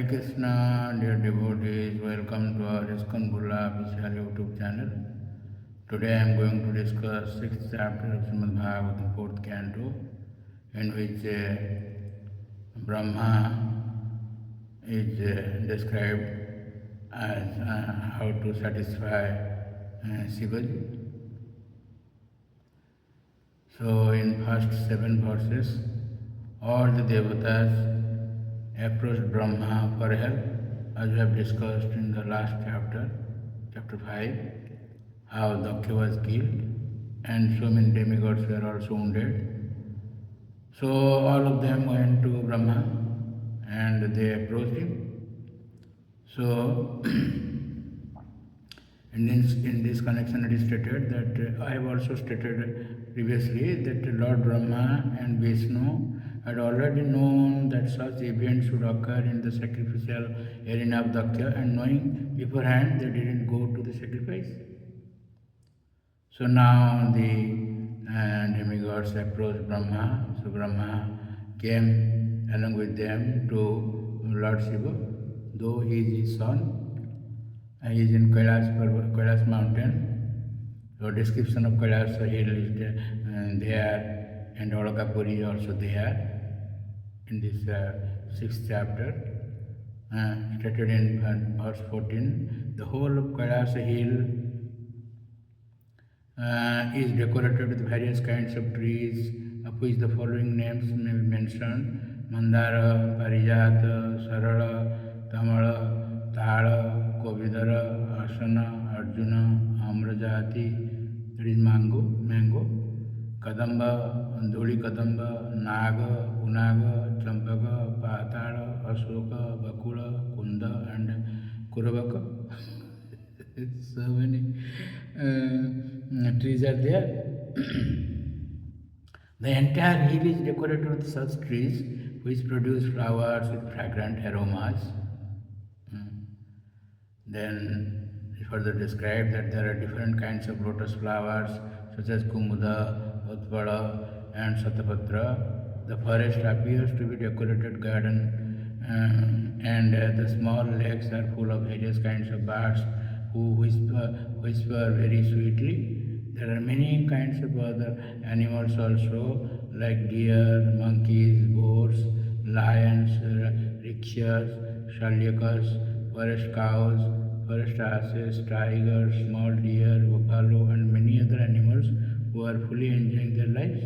Hare Krishna, dear devotees, welcome to our Iskcon official YouTube channel. Today I am going to discuss 6th chapter of Srimad Bhagavatam, 4th canto, in which Brahma is described as how to satisfy Shivaji. So in first 7 verses, all the devatas approached Brahma for help, as we have discussed in the last chapter, chapter 5, how Daksha was killed and so many demigods were also wounded. So all of them went to Brahma and they approached him. So in this connection it is stated that I have also stated previously that Lord Brahma and Vishnu had already known that such events would occur in the sacrificial arena of Daksha, and knowing beforehand they didn't go to the sacrifice. So now the demigods approached Brahma. So Brahma came along with them to Lord Shiva, though he is his son. He is in Kailash mountain. So description of Kailash hill is there, and Olakapuri is also there in this 6th chapter. Stated in verse 14, the whole of Kailash hill is decorated with various kinds of trees, of which the following names may be mentioned: Mandara, Parijata, Sarala, Tamala, Tala, Kovidara, Asana, Arjuna, Amrajati, that is mango, Kadamba, Dhuli Kadamba, Naga, Punaga, Champaga, Patala, Asoka, Bakula, Kunda, and Kurabaka. So many trees are there. The entire hill is decorated with such trees which produce flowers with fragrant aromas. Then it further described that there are different kinds of lotus flowers such as Kumuda, Utpala and Satapatra. The forest appears to be decorated garden, and the small lakes are full of various kinds of birds who whisper very sweetly. There are many kinds of other animals also, like deer, monkeys, boars, lions, rickshaws, shalyakas, forest cows, forest asses, tigers, small deer, buffalo, and many other animals who are fully enjoying their lives.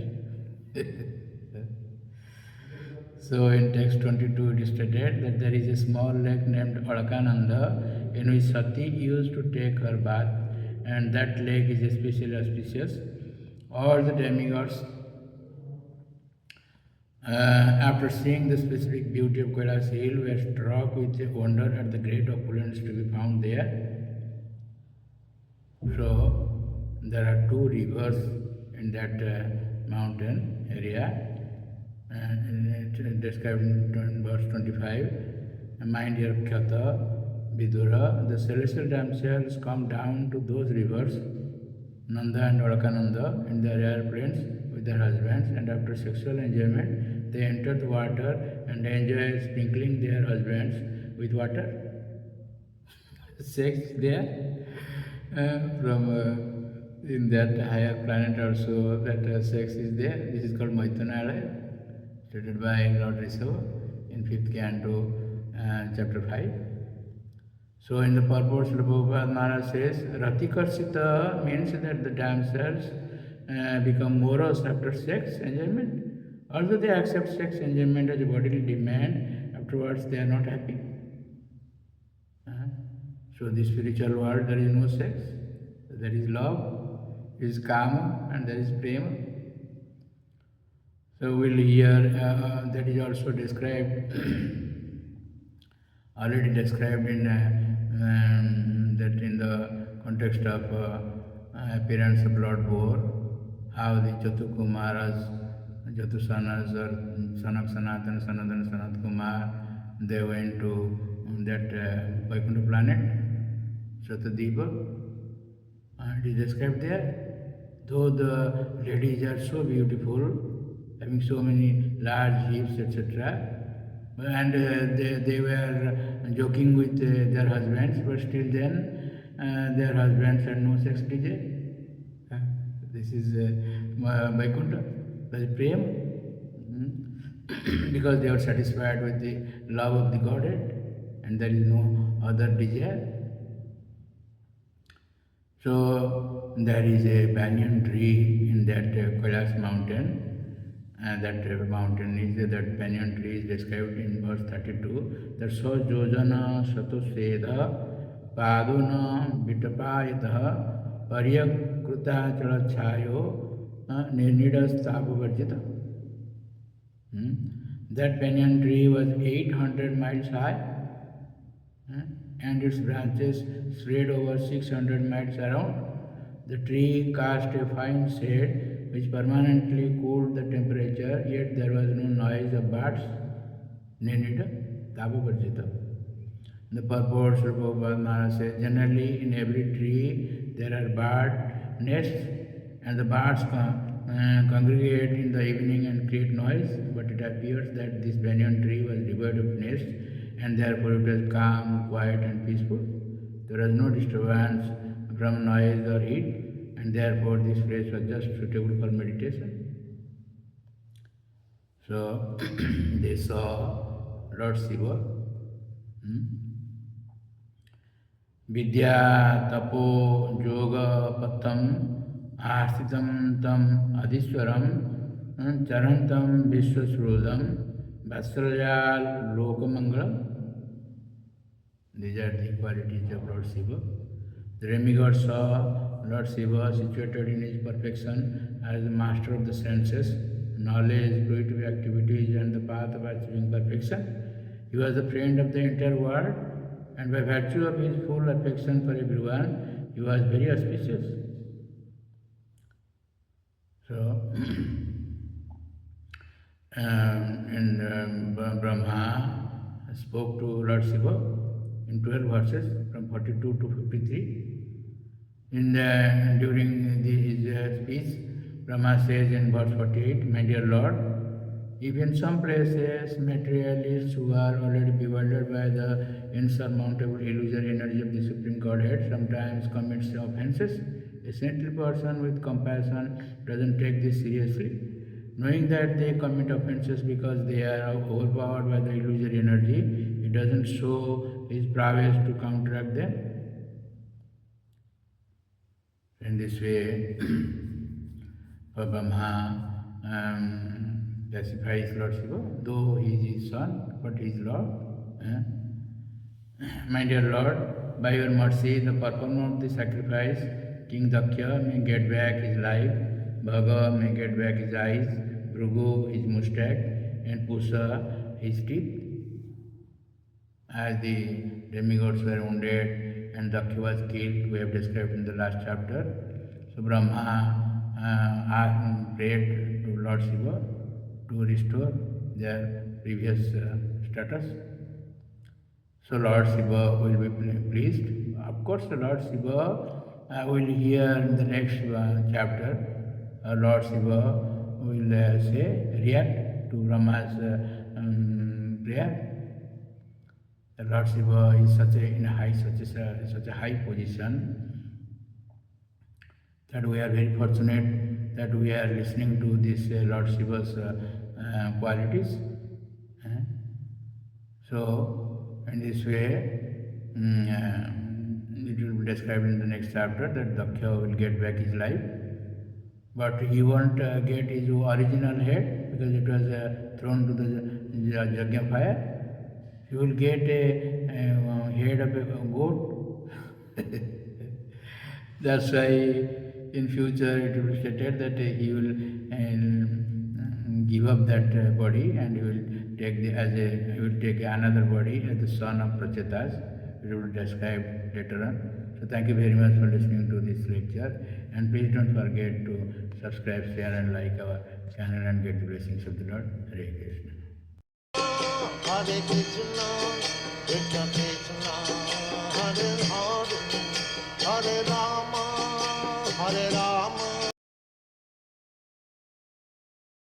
So in text 22 it is stated that there is a small lake named Alkananda in which Sati used to take her bath, and that lake is especially auspicious. All the demigods, after seeing the specific beauty of Kailash hill, were struck with wonder at the great opulence to be found there. So there are 2 rivers in that mountain area. And described in verse 25, mind dear Khyata, Vidura, the celestial damsels come down to those rivers, Nanda and Alkananda, in their airplanes with their husbands, and after sexual enjoyment, they enter the water and enjoy sprinkling their husbands with water. Sex there, from in that higher planet also, that sex is there. This is called Maitunalaya, stated by Lord Rishabha in 5th canto, chapter 5. So in the purport, Prabhupada Maharaj says, Ratikarsita means that the damsels become morose after sex enjoyment. Although they accept sex enjoyment as a bodily demand, afterwards they are not happy. So in the spiritual world there is no sex, there is love, there is kama, and there is prema. So we'll hear that is also described, already described in that in the context of appearance of Lord Boar, how the Jatukumaras, Jatusanas or Sanak Sanatan, Sanatan, Sanat Kumar, they went to that Vaikuntha planet, Satadipa. It is described there. Though the ladies are so beautiful, having so many large hips, etc., and they were joking with their husbands, but still then their husbands had no sex desire. Uh, this is Vaikuntha, that is Prem, because they are satisfied with the love of the Godhead and there is no other desire. So there is a banyan tree in that Kailash mountain, and that mountain is that banyan tree is described in verse 32. That so jojana satuseda paduna vitapayatah paryakruta chalachhayo nirnidas tapavarjita. That banyan tree was 800 miles high, and its branches spread over 600 miles around. The tree cast a fine shade which permanently cooled the temperature, yet there was no noise of birds. Nenita Tapavarjita. The purport Sri Prabhupada Maharaj says, generally in every tree there are bird nests, and the birds congregate in the evening and create noise, but it appears that this banyan tree was devoid of nests, and therefore it was calm, quiet and peaceful. There was no disturbance from noise or heat, and therefore this place was just suitable for meditation. So they saw Lord Shiva. Vidya tapo yoga patam astitam tam adiswaram charantam vishwasrudam vasrajal lokamangalam. These are the qualities of Lord Shiva. The demigod saw Lord Shiva situated in his perfection as the master of the senses, knowledge, fruitive activities and the path of achieving perfection. He was the friend of the entire world, and by virtue of his full affection for everyone, he was very auspicious. So, Brahma spoke to Lord Shiva in 12 verses from 42 to 53. During his speech, Brahma says in verse 48, "My dear Lord, if in some places materialists who are already bewildered by the insurmountable illusory energy of the Supreme Godhead sometimes commits offenses, a saintly person with compassion doesn't take this seriously. Knowing that they commit offenses because they are overpowered by the illusory energy, he doesn't show his prowess to counteract them. In this way, Brahma classifies Lord Shiva, though he is his son, but he is Lord. My dear Lord, by your mercy, the performer of the sacrifice, King Dakya, may get back his life, Bhaga may get back his eyes, Bhrugu his mustache, and Pusa his teeth. As the demigods were wounded and Dakya was killed, we have described in the last chapter. So Brahma prayed to Lord Shiva to restore their previous status. So Lord Shiva will be pleased. Of course, Lord Shiva will hear in the next chapter. Lord Shiva will react to Brahma's prayer. Lord Shiva is such a high position that we are very fortunate that we are listening to this Lord Shiva's qualities. So, in this way, it will be described in the next chapter that Dakya will get back his life, but he won't get his original head because it was thrown to the Yajna fire. He will get a head of a goat. That's why in future it will be stated that he will give up that body and he will take another body as the son of Prachetas. It will be described later on. So thank you very much for listening to this lecture, and please don't forget to subscribe, share and like our channel and get the blessings of the Lord. Hare Krishna. Hare Krishna, Krishna Krishna, Hare Hare, Hare Rama, Hare Rama.